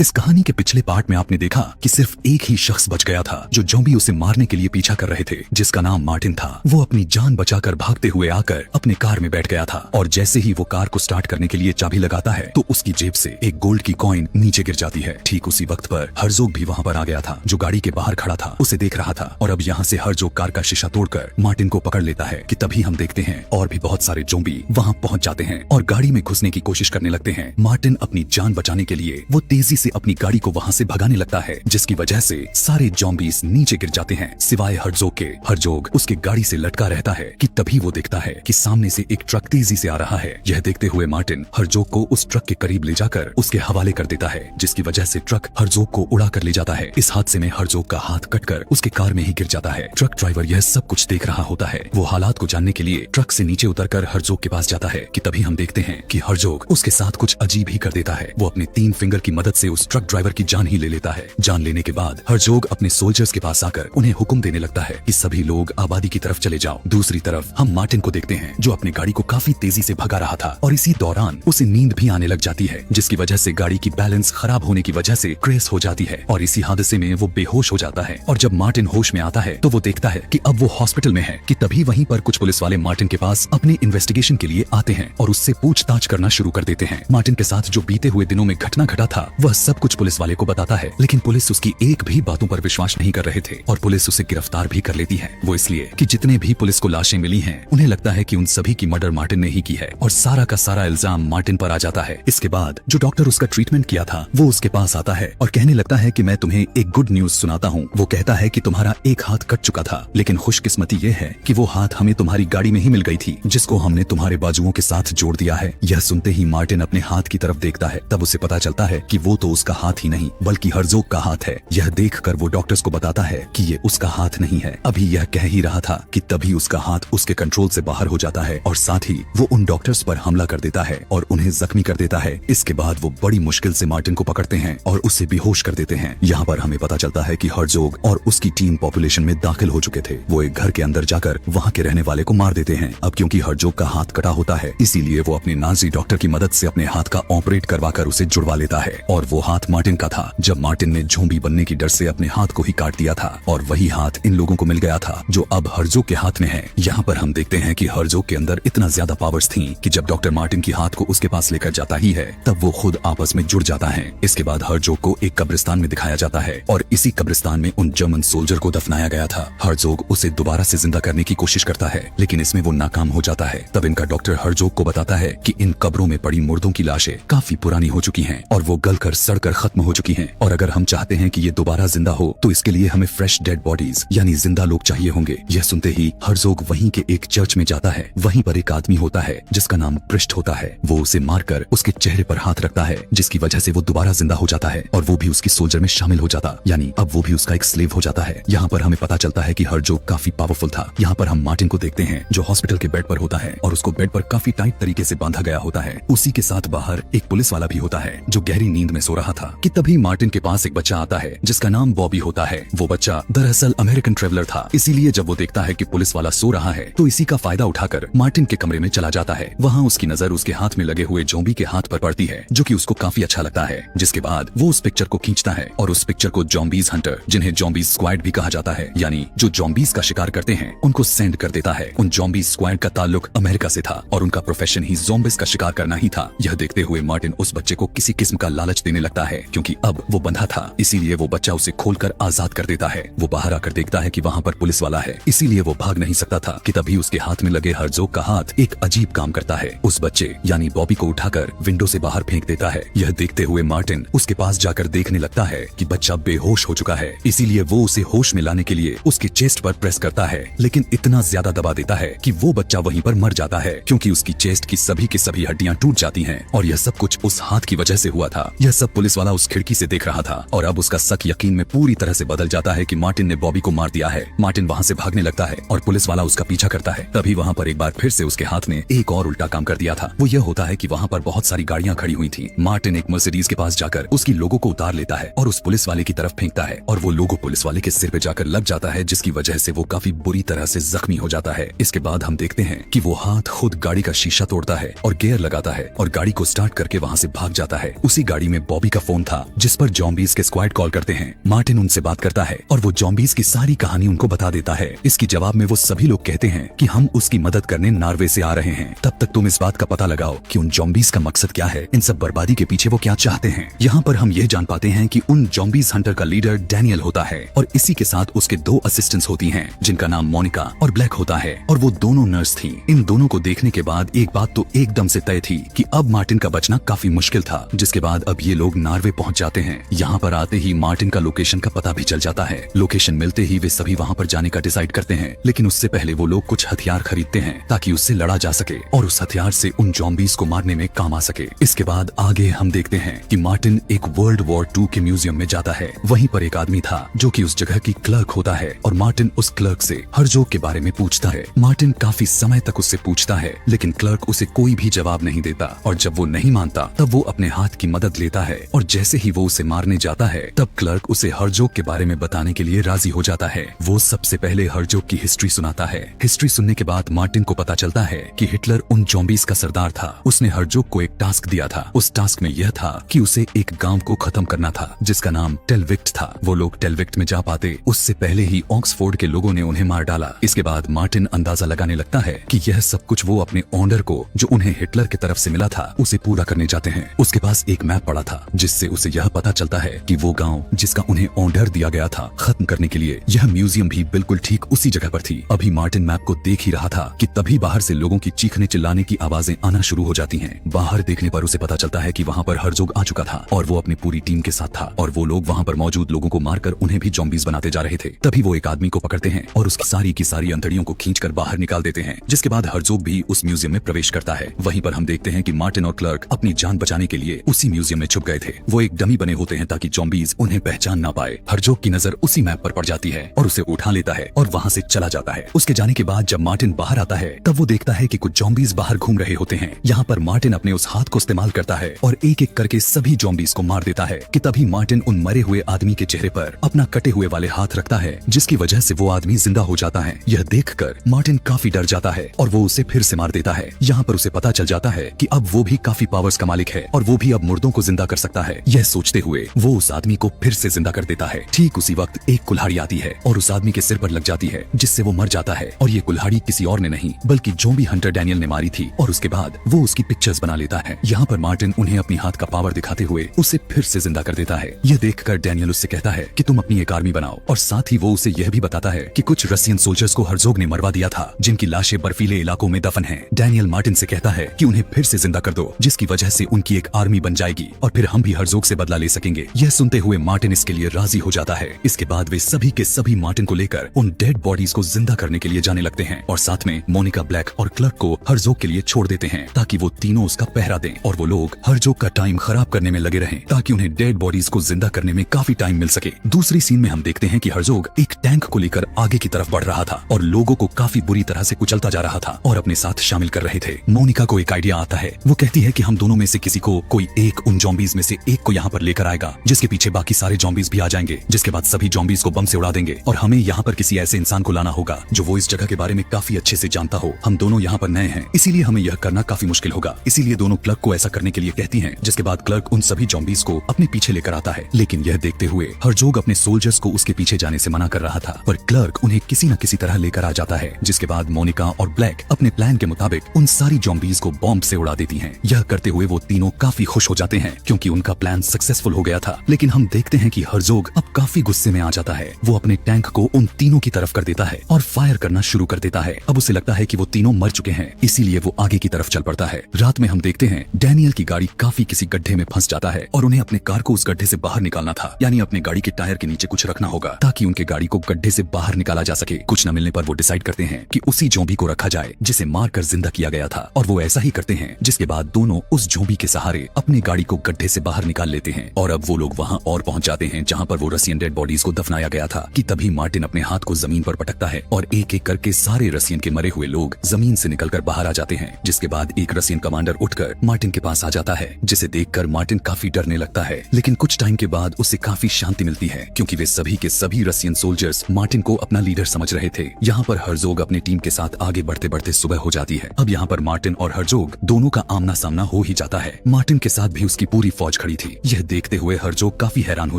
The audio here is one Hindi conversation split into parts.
इस कहानी के पिछले पार्ट में आपने देखा कि सिर्फ एक ही शख्स बच गया था जो ज़ॉम्बी उसे मारने के लिए पीछा कर रहे थे, जिसका नाम मार्टिन था। वो अपनी जान बचाकर भागते हुए आकर अपने कार में बैठ गया था और जैसे ही वो कार को स्टार्ट करने के लिए चाबी लगाता है तो उसकी जेब से एक गोल्ड की कॉइन नीचे गिर जाती है। ठीक उसी वक्त पर हर्जोग भी वहाँ पर आ गया था, जो गाड़ी के बाहर खड़ा था उसे देख रहा था। और अब यहाँ से हर्जोग कार का शीशा तोड़कर मार्टिन को पकड़ लेता है कि तभी हम देखते हैं और भी बहुत सारे ज़ॉम्बी वहाँ पहुँच जाते हैं और गाड़ी में घुसने की कोशिश करने लगते हैं। मार्टिन अपनी जान बचाने के लिए वो तेजी से अपनी गाड़ी को वहाँ से भगाने लगता है, जिसकी वजह से सारे ज़ॉम्बीज नीचे गिर जाते हैं सिवाय हर्जोग के। हर्जोग उसके गाड़ी से लटका रहता है कि तभी वो देखता है कि सामने से एक ट्रक तेजी से आ रहा है। यह देखते हुए मार्टिन हर्जोग को उस ट्रक के करीब ले जाकर उसके हवाले कर देता है, जिसकी वजह से ट्रक हर्जोग को उड़ा कर ले जाता है। इस हादसे में हर्जोग का हाथ कटकर उसके कार में ही गिर जाता है। ट्रक ड्राइवर यह सब कुछ देख रहा होता है। वो हालात को जानने के लिए ट्रक से नीचे उतरकर हर्जोग के पास जाता है कि तभी हम देखते हैं कि हर्जोग उसके साथ कुछ अजीब ही कर देता है। वो अपने 3 फिंगर की मदद से उस ट्रक ड्राइवर की जान ही ले लेता है। जान लेने के बाद हर्जोग अपने सोल्जर्स के पास आकर उन्हें हुक्म देने लगता है कि सभी लोग आबादी की तरफ चले जाओ। दूसरी तरफ हम मार्टिन को देखते हैं जो अपनी गाड़ी को काफी तेजी से भगा रहा था और इसी दौरान उसे नींद भी आने लग जाती है, जिसकी वजह से गाड़ी की बैलेंस खराब होने की वजह से क्रैश हो जाती है और इसी हादसे में वो बेहोश हो जाता है। और जब मार्टिन होश में आता है तो वो देखता है कि अब वो हॉस्पिटल में है कि तभी वहीं पर कुछ पुलिस वाले मार्टिन के पास अपने इन्वेस्टिगेशन के लिए आते हैं और उससे पूछताछ करना शुरू कर देते हैं। मार्टिन के साथ जो बीते हुए दिनों में घटना घटा था वह सब कुछ पुलिस वाले को बताता है, लेकिन पुलिस उसकी एक भी बातों पर विश्वास नहीं कर रहे थे और पुलिस उसे गिरफ्तार भी कर लेती है। वो इसलिए कि जितने भी पुलिस को लाशें मिली हैं उन्हें लगता है कि उन सभी की मर्डर मार्टिन ने ही की है और सारा का सारा इल्जाम मार्टिन पर आ जाता है। इसके बाद जो डॉक्टर उसका ट्रीटमेंट किया था वो उसके पास आता है और कहने लगता है कि मैं तुम्हें एक गुड न्यूज सुनाता हूँ। वो कहता है कि तुम्हारा एक हाथ कट चुका था, लेकिन खुशकिस्मती ये है कि वो हाथ हमें तुम्हारी गाड़ी में ही मिल गई थी, जिसको हमने तुम्हारे बाजुओं के साथ जोड़ दिया है। यह सुनते ही मार्टिन अपने हाथ की तरफ देखता है, तब उसे पता चलता है कि वो तो उसका हाथ ही नहीं बल्कि हर्जोग का हाथ है। यह देखकर वो डॉक्टर्स को बताता है कि ये उसका हाथ नहीं है। अभी यह कह ही रहा था कि तभी उसका हाथ उसके कंट्रोल से बाहर हो जाता है और साथ ही वो उन डॉक्टर्स पर हमला कर देता है और उन्हें जख्मी कर देता है। इसके बाद वो बड़ी मुश्किल से मार्टिन को पकड़ते हैं और उसे बेहोश कर देते हैं। यहाँ पर हमें पता चलता है कि हर्जोग और उसकी टीम पॉपुलेशन में दाखिल हो चुके थे। वो एक घर के अंदर जाकर वहाँ के रहने वाले को मार देते हैं। अब क्योंकि हर्जोग का हाथ कटा होता है इसीलिए वो अपने नाजी डॉक्टर की मदद से अपने हाथ का ऑपरेट करवाकर उसे जुड़वा लेता है और वो हाथ मार्टिन का था जब मार्टिन ने ज़ॉम्बी बनने की डर से अपने हाथ को ही काट दिया था और वही हाथ इन लोगों को मिल गया था जो अब हर्जोग के हाथ में है। यहाँ पर हम देखते हैं कि हर्जोग के अंदर इतना ज्यादा पावर्स थी कि जब डॉक्टर मार्टिन की हाथ को उसके पास लेकर जाता ही है तब वो खुद आपस में जुड़ जाता है। इसके बाद हर्जोग को एक कब्रिस्तान में दिखाया जाता है और इसी कब्रिस्तान में उन जर्मन सोल्जर को दफनाया गया था। हर्जोग उसे दोबारा से जिंदा करने की कोशिश करता है लेकिन इसमें वो नाकाम हो जाता है। तब इनका डॉक्टर हर्जोग को बताता है कि इन कब्रों में पड़ी मुर्दों की लाशें काफी पुरानी हो चुकी हैं और वो गलकर सड़कर खत्म हो चुकी हैं और अगर हम चाहते हैं कि ये दोबारा जिंदा हो तो इसके लिए हमें फ्रेश डेड बॉडीज यानी जिंदा लोग चाहिए होंगे। यह सुनते ही हर्जोग वहीं के एक चर्च में जाता है। वहीं पर एक आदमी होता है जिसका नाम प्रिस्ट होता है। वो उसे मारकर उसके चेहरे पर हाथ रखता है जिसकी वजह से वो दोबारा जिंदा हो जाता है और वो भी उसकी सोल्जर में शामिल हो जाता, यानी अब वो भी उसका एक स्लेव हो जाता है। यहाँ पर हमें पता चलता है कि हर्जोग काफी पावरफुल था। यहाँ पर हम मार्टिन को देखते हैं जो हॉस्पिटल के बेड पर होता है और उसको बेड पर काफी टाइट तरीके से बांधा गया होता है। उसी के साथ बाहर एक पुलिस वाला भी होता है जो गहरी नींद में सो रहा था कि तभी मार्टिन के पास एक बच्चा आता है जिसका नाम बॉबी होता है। वो बच्चा दरअसल अमेरिकन ट्रेवलर था, इसीलिए जब वो देखता है कि पुलिस वाला सो रहा है तो इसी का फायदा उठाकर मार्टिन के कमरे में चला जाता है। वहाँ उसकी नजर उसके हाथ में लगे हुए ज़ॉम्बी के हाथ पर पड़ती है जो कि उसको काफी अच्छा लगता है, जिसके बाद वो उस पिक्चर को खींचता है और उस पिक्चर को ज़ॉम्बीज हंटर, जिन्हें ज़ॉम्बीज स्क्वाड भी कहा जाता है, यानी जो ज़ॉम्बीज का शिकार करते हैं, उनको सेंड कर देता है। उन ज़ॉम्बीज स्क्वाड का ताल्लुक अमेरिका से था और उनका प्रोफेशन ही ज़ॉम्बीज का शिकार करना ही था। यह देखते हुए मार्टिन उस बच्चे को किसी किस्म का लालच देने लगता है क्योंकि अब वो बंधा था, इसीलिए वो बच्चा उसे खोलकर आजाद कर देता है। वो बाहर आकर देखता है कि वहाँ पर पुलिस वाला है, इसीलिए वो भाग नहीं सकता था कि तभी उसके हाथ में लगे हर्जोग का हाथ एक अजीब काम करता है। उस बच्चे यानी बॉबी को उठाकर विंडो से बाहर फेंक देता है। यह देखते हुए मार्टिन उसके पास जाकर देखने लगता है कि बच्चा बेहोश हो चुका है, इसीलिए वो उसे होश में लाने के लिए उसके चेस्ट पर प्रेस करता है, लेकिन इतना ज्यादा दबा देता है कि वो बच्चा वहीं पर मर जाता है क्योंकि उसकी चेस्ट की सभी की सभी हड्डियां टूट जाती हैं और यह सब कुछ उस हाथ की वजह से हुआ था। यह सब पुलिस वाला उस खिड़की से देख रहा था और अब उसका शक यकीन में पूरी तरह से बदल जाता है कि मार्टिन ने बॉबी को मार दिया है। मार्टिन वहाँ से भागने लगता है और पुलिस वाला उसका पीछा करता है। तभी वहाँ पर एक बार फिर से उसके हाथ ने एक और उल्टा काम कर दिया था। वो यह होता है कि वहाँ पर बहुत सारी गाड़ियां खड़ी हुई थी। मार्टिन एक मर्सिडीज के पास जाकर उसकी लोगो को उतार लेता है और उस पुलिस वाले की तरफ फेंकता है और वो लोगो पुलिस वाले के सिर पे जाकर लग जाता है, जिसकी वजह से वो काफी बुरी तरह से जख्मी हो जाता है। इसके बाद हम देखते हैं कि वो हाथ खुद गाड़ी का शीशा तोड़ता है और गियर लगाता है और गाड़ी को स्टार्ट करके वहाँ से भाग जाता है। उसी गाड़ी में बॉबी का फोन था जिस पर जॉम्बीज के स्क्वाड कॉल करते हैं। मार्टिन उनसे बात करता है और वो जॉम्बीज की सारी कहानी उनको बता देता है। इसकी जवाब में वो सभी लोग कहते हैं कि हम उसकी मदद करने नॉर्वे से आ रहे हैं। तब तक तुम इस बात का पता लगाओ कि उन जॉम्बीज का मकसद क्या है, इन सब बर्बादी के पीछे वो क्या चाहते हैं। यहाँ पर हम ये जान पाते हैं कि उन जॉम्बीज हंटर का लीडर डैनियल होता है और इसी के साथ उसके 2 असिस्टेंट्स होती हैं जिनका नाम मोनिका और ब्लैक होता है और वो दोनों नर्स थी। इन दोनों को देखने के बाद एक बात तो एकदम से तय थी कि अब मार्टिन का बचना काफी मुश्किल था। जिसके बाद अब ये लोग नॉर्वे पहुंच जाते हैं। यहाँ पर आते ही मार्टिन का लोकेशन का पता भी चल जाता है। लोकेशन मिलते ही वे सभी वहाँ पर जाने का डिसाइड करते हैं, लेकिन उससे पहले वो लोग कुछ हथियार खरीदते हैं ताकि उससे लड़ा जा सके और उस हथियार से उन जॉम्बीज को मारने में काम आ सके। इसके बाद आगे हम देखते हैं कि मार्टिन एक वर्ल्ड वॉर 2 के म्यूजियम में जाता है। वहीं पर एक आदमी था जो कि उस जगह की क्लर्क होता है और मार्टिन उस क्लर्क से हर्जोग के बारे में पूछता है। मार्टिन काफी समय तक उससे पूछता है, लेकिन क्लर्क उसे कोई भी जवाब नहीं देता और जब वो नहीं मानता तब वो अपने हाथ की मदद लेता है और जैसे ही वो उसे मारने जाता है तब क्लर्क उसे हर्जोग के बारे में बताने के लिए राजी हो जाता है। वो सबसे पहले हर्जोग की हिस्ट्री सुनाता है। हिस्ट्री सुनने के बाद मार्टिन को पता चलता है कि हिटलर उन जॉम्बीज का सरदार था। उसने हर्जोग को एक टास्क दिया था। उस टास्क में यह था कि उसे एक गांव को खत्म करना था जिसका नाम टेलविक्ट था। वो लोग टेलविक्ट में जा पाते उससे पहले ही ऑक्सफोर्ड के लोगों ने उन्हें मार डाला। इसके बाद मार्टिन अंदाजा लगाने लगता है कि यह सब कुछ वो अपने ऑनर को जो उन्हें हिटलर की तरफ से मिला था उसे पूरा करने जाते हैं। उसके पास एक मैप पड़ा था जिससे उसे यह पता चलता है कि वो गांव जिसका उन्हें ऑर्डर दिया गया था खत्म करने के लिए, यह म्यूजियम भी बिल्कुल ठीक उसी जगह पर थी। अभी मार्टिन मैप को देख ही रहा था कि तभी बाहर से लोगों की चीखने चिल्लाने की आवाजें आना शुरू हो जाती हैं। बाहर देखने पर उसे पता चलता है कि वहाँ पर हर्जोग आ चुका था और वो अपनी पूरी टीम के साथ था और वो लोग वहाँ पर मौजूद लोगों को मारकर उन्हें भी जॉम्बीज बनाते जा रहे थे। तभी वो एक आदमी को पकड़ते हैं और उसकी सारी की सारी अंतड़ियों को खींचकर बाहर निकाल देते हैं, जिसके बाद हर्जोग भी उस म्यूजियम में प्रवेश करता है। वहीं पर हम देखते हैं कि मार्टिन और क्लर्क अपनी जान बचाने के लिए उसी म्यूजियम में छुप गए थे। वो एक डमी बने होते हैं ताकि जॉम्बीज उन्हें पहचान ना पाए। हर्जोग की नजर उसी मैप पर पड़ जाती है और उसे उठा लेता है और वहाँ से चला जाता है। उसके जाने के बाद जब मार्टिन बाहर आता है तब वो देखता है कि कुछ जॉम्बीज बाहर घूम रहे होते हैं। यहाँ पर मार्टिन अपने उस हाथ को इस्तेमाल करता है और एक एक करके सभी जॉम्बीज को मार देता है कि तभी मार्टिन उन मरे हुए आदमी के चेहरे पर अपना कटे हुए वाले हाथ रखता है, जिसकी वजह से वो आदमी जिंदा हो जाता है। यह देखकर मार्टिन काफी डर जाता है और वो उसे फिर से मार देता है। यहाँ पर उसे पता चल जाता है कि अब वो भी काफी पावर्स का मालिक है और वो भी अब मुर्दों को जिंदा कर सकता है। यह सोचते हुए वो उस आदमी को फिर से जिंदा कर देता है। ठीक उसी वक्त एक कुल्हाड़ी आती है और उस आदमी के सिर पर लग जाती है, जिससे वो मर जाता है। और ये कुल्हाड़ी किसी और ने नहीं बल्कि ज़ॉम्बी हंटर डैनियल ने मारी थी और उसके बाद वो उसकी पिक्चर्स बना लेता है। यहाँ पर मार्टिन उन्हें अपनी हाथ का पावर दिखाते हुए उसे फिर से जिंदा कर देता है। यह देखकर डैनियल उससे कहता है कि तुम अपनी एक आर्मी बनाओ और साथ ही वो उसे यह भी बताता है कि कुछ रशियन सोल्जर्स को हर्जोग ने मरवा दिया था जिनकी लाशें बर्फीले इलाकों में दफन हैं। डैनियल मार्टिन से कहता है कि उन्हें फिर से जिंदा कर दो, जिसकी वजह से उनकी एक आर्मी बन जाएगी और फिर हम भी हर्जोग से बदला ले सकेंगे। यह सुनते हुए मार्टिन इसके लिए राजी हो जाता है। इसके बाद वे सभी के सभी मार्टिन को लेकर उन डेड बॉडीज को जिंदा करने के लिए जाने लगते हैं और साथ में मोनिका, ब्लैक और क्लर्क को हर्जोग के लिए छोड़ देते हैं ताकि वो तीनों उसका पहरा दें और वो लोग हर्जोग का टाइम खराब करने में लगे रहें ताकि उन्हें डेड बॉडीज को जिंदा करने में काफी टाइम मिल सके। दूसरी सीन में हम देखते हैं कि हर्जोग एक टैंक को लेकर आगे की तरफ बढ़ रहा था और लोगों को काफी बुरी तरह से कुचलता जा रहा था और अपने साथ शामिल कर रहे थे। मोनिका को एक आइडिया आता है। वो कहती है कि हम दोनों में से किसी को कोई एक उन जॉम्बीज में से एक को यहाँ पर लेकर आएगा, जिसके पीछे बाकी सारे जॉम्बीज भी आ जाएंगे, जिसके बाद सभी जॉम्बीज को बम से उड़ा देंगे और हमें यहाँ पर किसी ऐसे इंसान को लाना होगा जो वो इस जगह के बारे में काफी अच्छे से जानता हो। हम दोनों यहाँ पर नए हैं, इसीलिए हमें यह करना काफी मुश्किल होगा। इसीलिए दोनों क्लर्क को ऐसा करने के लिए कहती हैं, जिसके बाद क्लर्क उन सभी जॉम्बीज को अपने पीछे लेकर आता है। लेकिन यह देखते हुए हर्जोग अपने सोल्जर्स को उसके पीछे जाने से मना कर रहा था, पर क्लर्क उन्हें किसी न किसी तरह लेकर आ जाता है। जिसके बाद मोनिका और ब्लैक अपने प्लान के मुताबिक उन सारी जॉम्बीज को बॉम्ब से उड़ा देती हैं। यह करते हुए वो तीनों काफी खुश हो जाते हैं क्योंकि उनका प्लान सक्सेसफुल हो गया था। लेकिन हम देखते हैं कि हर्जोग अब काफी गुस्से में आ जाता है। वो अपने टैंक को उन तीनों की तरफ कर देता है और फायर करना शुरू कर देता है। अब उसे लगता है कि वो तीनों मर चुके हैं, इसीलिए वो आगे की तरफ चल पड़ता है। रात में हम देखते हैं डैनियल की गाड़ी काफी किसी गड्ढे में फंस जाता है और उन्हें अपने कार को उस गड्ढे से बाहर निकालना था, यानी अपने गाड़ी के टायर के नीचे कुछ रखना होगा ताकि उनके गाड़ी को गड्ढे से बाहर निकाला जा सके। कुछ न मिलने पर वो डिसाइड करते हैं कि उसी ज़ॉम्बी को रखा जाए जिसे मारकर जिंदा किया गया था और वो ऐसा ही करते हैं। जिसके बाद दोनों उस ज़ॉम्बी के सहारे अपनी गाड़ी को गड्ढे से बाहर निकाल लेते हैं और अब वो लोग वहाँ और पहुँच जाते हैं जहाँ पर वो रशियन डेड बॉडीज को दफनाया गया था कि तभी मार्टिन अपने हाथ को जमीन पर पटकता है और एक एक करके सारे रशियन के मरे हुए लोग जमीन से निकलकर बाहर आ जाते हैं। जिसके बाद एक रशियन कमांडर उठकर मार्टिन के पास आ जाता है, जिसे देखकर मार्टिन काफी डरने लगता है। लेकिन कुछ टाइम के बाद उसे काफी शांति मिलती है क्योंकि वे सभी के सभी रशियन सोल्जर्स मार्टिन को अपना लीडर समझ रहे थे। यहाँ पर हर्जोग अपनी टीम के साथ आगे बढ़ते बढ़ते सुबह हो जाती है। अब यहाँ पर मार्टिन और हर्जोग दोनों का आमना सामना हो ही जाता है। मार्टिन के साथ भी उसकी पूरी फौज फौज खड़ी थी। यह देखते हुए हर्जोग काफी हैरान हो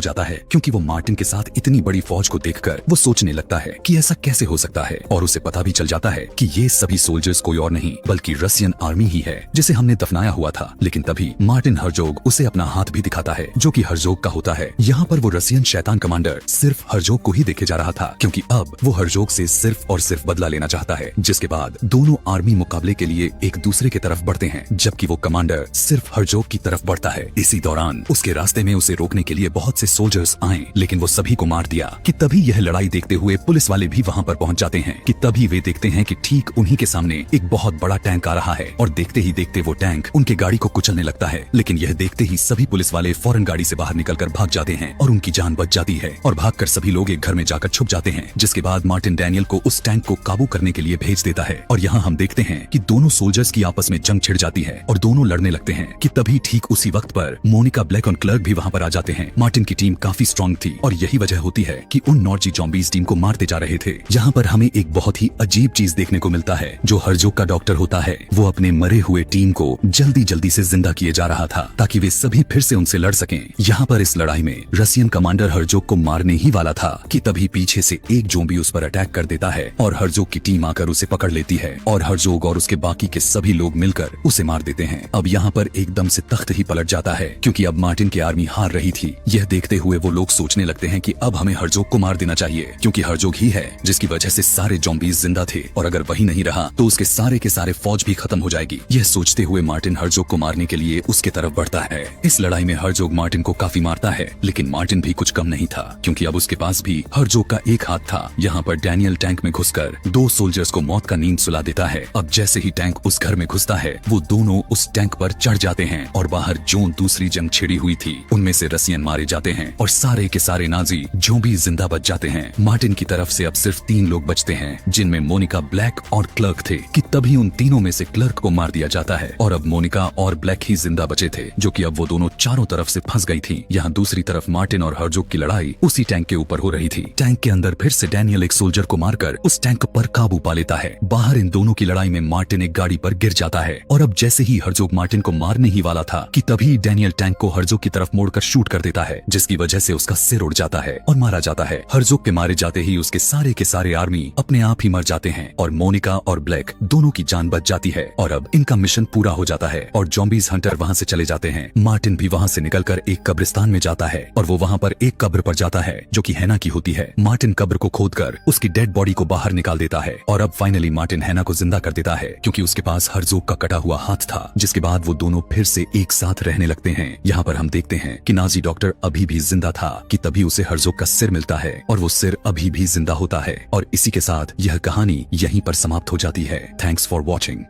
जाता है क्योंकि वो मार्टिन के साथ इतनी बड़ी फौज को देखकर वो सोचने लगता है कि ऐसा कैसे हो सकता है, और उसे पता भी चल जाता है कि ये सभी सोल्जर्स कोई और नहीं बल्कि रसियन आर्मी ही है जिसे हमने दफनाया हुआ था। लेकिन तभी मार्टिन हर्जोग उसे अपना हाथ भी दिखाता है जो कि हर्जोग का होता है। यहाँ पर वो रसियन शैतान कमांडर सिर्फ हर्जोग को ही देखे जा रहा था क्योंकि अब वो हर्जोग से सिर्फ और सिर्फ बदला लेना चाहता है। जिसके बाद दोनों आर्मी मुकाबले के लिए एक दूसरे की तरफ बढ़ते हैं जबकि वो कमांडर सिर्फ हर्जोग की तरफ बढ़ता है। इसी दौरान उसके रास्ते में उसे रोकने के लिए बहुत से सोल्जर्स आए लेकिन वो सभी को मार दिया। कि तभी यह लड़ाई देखते हुए पुलिस वाले भी वहाँ पर पहुँच जाते हैं। कि तभी वे देखते हैं कि ठीक उन्हीं के सामने एक बहुत बड़ा टैंक आ रहा है और देखते ही देखते वो टैंक उनके गाड़ी को कुचलने लगता है। लेकिन यह देखते ही सभी पुलिस वाले फौरन गाड़ी से बाहर निकलकर भाग जाते हैं और उनकी जान बच जाती है और भागकर सभी लोग एक घर में जाकर छुप जाते हैं। जिसके बाद मार्टिन डैनियल को उस टैंक को काबू करने के लिए भेज देता है और यहाँ हम देखते हैं कि दोनों सोल्जर्स की आपस में जंग छिड़ जाती है और दोनों लड़ने लगते हैं। कि तभी ठीक उसी वक्त पर मोनिका, ब्लैक और क्लर्क भी वहाँ पर आ जाते हैं। मार्टिन की टीम काफी स्ट्रांग थी और यही वजह होती है कि उन नॉर्जी ज़ॉम्बीज़ टीम को मारते जा रहे थे। यहाँ पर हमें एक बहुत ही अजीब चीज देखने को मिलता है। जो हर्जोग का डॉक्टर होता है वो अपने मरे हुए टीम को जल्दी जल्दी से जिंदा किए जा रहा था ताकि वे सभी फिर से उनसे लड़ सकें। यहाँ पर इस लड़ाई में रसियन कमांडर हर्जोग को मारने ही वाला था कि तभी पीछे से एक ज़ॉम्बी उस पर अटैक कर देता है और हर्जोग की टीम आकर उसे पकड़ लेती है और हर्जोग और उसके बाकी के सभी लोग मिलकर उसे मार देते हैं। अब यहाँ पर एकदम से तख्त ही पलट जाता है क्योंकि अब मार्टिन की आर्मी हार रही थी। यह देखते हुए वो लोग सोचने लगते हैं कि अब हमें हर्जोग को मार देना चाहिए क्योंकि हर्जोग ही है जिसकी वजह से सारे ज़ॉम्बीज़ जिंदा थे और अगर वही नहीं रहा तो उसके सारे के सारे फौज भी खत्म हो जाएगी। यह सोचते हुए मार्टिन हर्जोग को मारने के लिए उसके तरफ बढ़ता है। इस लड़ाई में हर्जोग मार्टिन को काफी मारता है लेकिन मार्टिन भी कुछ कम नहीं था क्योंकि अब उसके पास भी हर्जोग का एक हाथ था। यहाँ पर डैनियल टैंक में घुसकर दो सोल्जर्स को मौत का नींद सुला देता है। अब जैसे ही टैंक उस घर में घुसता है वो दोनों उस टैंक पर चढ़ जाते हैं और बाहर जो दूसरी जंग छिड़ी हुई थी उनमें से रसियन मारे जाते हैं और सारे के सारे नाजी जो भी जिंदा बच जाते हैं। मार्टिन की तरफ से अब सिर्फ 3 लोग बचते हैं जिनमें मोनिका, ब्लैक और क्लर्क थे। कि तभी उन तीनों में से क्लर्क को मार दिया जाता है और अब मोनिका और ब्लैक ही जिंदा बचे थे जो कि अब वो दोनों चारों तरफ से फंस गई थी। यहाँ दूसरी तरफ मार्टिन और हर्जोग की लड़ाई उसी टैंक के ऊपर हो रही थी। टैंक के अंदर फिर से डैनियल एक सोल्जर को मारकर उस टैंक पर काबू पा लेता है। बाहर इन दोनों की लड़ाई में मार्टिन एक गाड़ी पर गिर जाता है और अब जैसे ही हर्जोग मार्टिन को मारने ही वाला था कि तभी डैनियल टैंक को हर्जोग की तरफ मोड़कर शूट कर देता है जिसकी वजह से उसका सिर उड़ जाता है और मारा जाता है। हर्जोग के मारे जाते ही उसके सारे के सारे आर्मी अपने आप ही मर जाते हैं और मोनिका और ब्लैक दोनों की जान बच जाती है और अब इनका मिशन पूरा हो जाता है और ज़ॉम्बीज़ हंटर वहाँ से चले जाते हैं। मार्टिन भी वहाँ से निकलकर एक कब्रिस्तान में जाता है और वो वहाँ पर एक कब्र पर जाता है जो कि हैना की होती है। मार्टिन कब्र को खोदकर उसकी डेड बॉडी को बाहर निकाल देता है और अब फाइनली मार्टिन हैना को जिंदा कर देता है क्योंकि उसके पास हर्जोग का कटा हुआ हाथ था। जिसके बाद वो दोनों फिर से एक साथ रहने लगते हैं। यहाँ पर हम देखते हैं कि नाजी डॉक्टर अभी भी जिंदा था कि तभी उसे हर्जोग का सिर मिलता है और वो सिर अभी भी जिंदा होता है और इसी के साथ यह कहानी यहीं पर समाप्त हो जाती है। Thanks for watching.